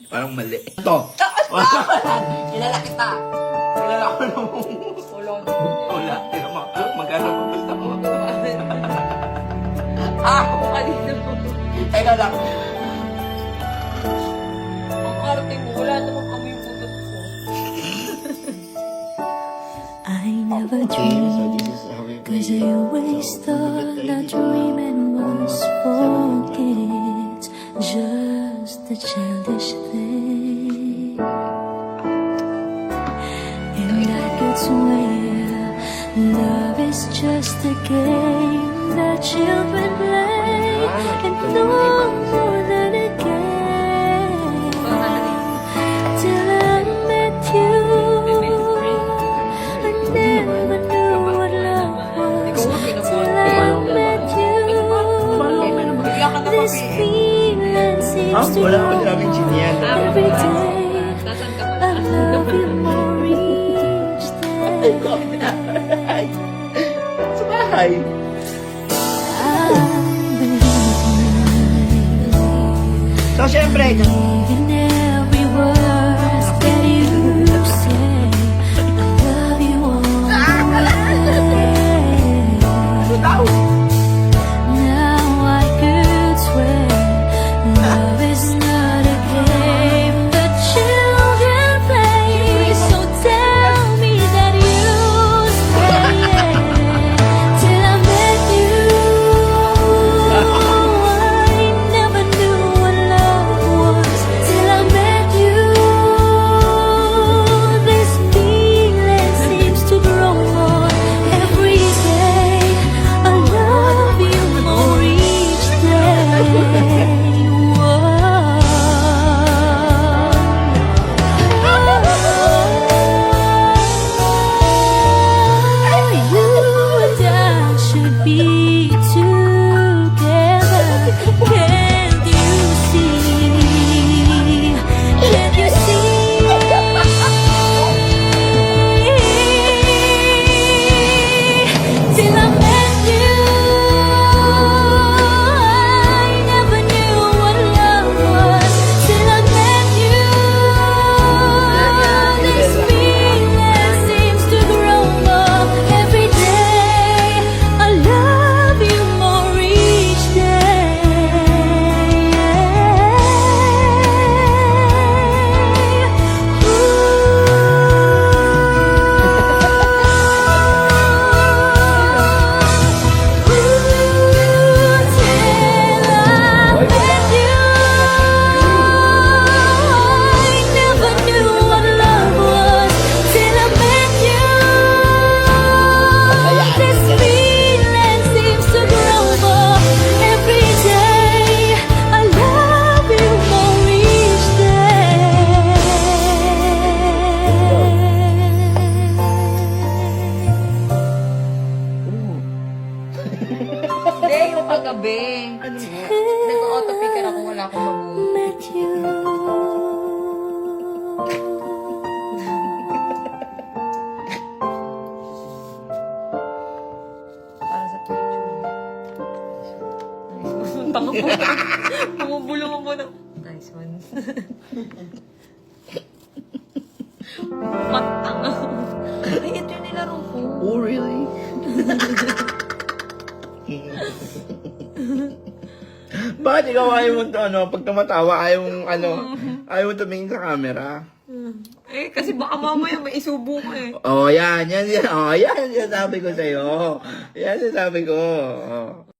Parang mali. Ito. Kilala kita. Kilala ko nung... Ulong. Wala. Magkano pa gusto ko? Kanina mo. Teka lang. Ang arte mo, wala namang kami yung putot ko. I never dreamed, cause I always thought that dreaming was for kids, just a childish thing. And I could swear love is just a game that children play, and no more than a game. Till I met you, I never knew what love was. Till I met you, this feeling seems to Wala ko grow sinabing chinyan. every day. Nasaan ka I ba? love you more each day. Sa bahay. I'm believing So, syempre, in every word that you say. I love you all day. Now I could swear love is not a game that children play. So tell me that you stay till I met you. I never knew what love was till I met you. This feeling seems to grow more every day. I love you more each day. You and I should be together. Can't you see? Can't you see? Till I met you, I never knew what love was. Till I met you, this feeling seems to grow more every day. I love you more each Hindi, yung kagabi. Nag-auto-picker ako, wala akong mabuhay. met you. Para sa picture. Nice one. Pangubulong mo muna. Nice one. Matanga. Ay, ito yung nilaro ko. oh, really? Bakit ikaw ayaw mo pag tumatawa, ayaw mo tumingin sa camera? Eh, kasi baka mamaya may isubo ko eh. Oh, yan, yan, yan. Oh, yan, yan sabi ko sa'yo. Yan, sabi ko. Oh.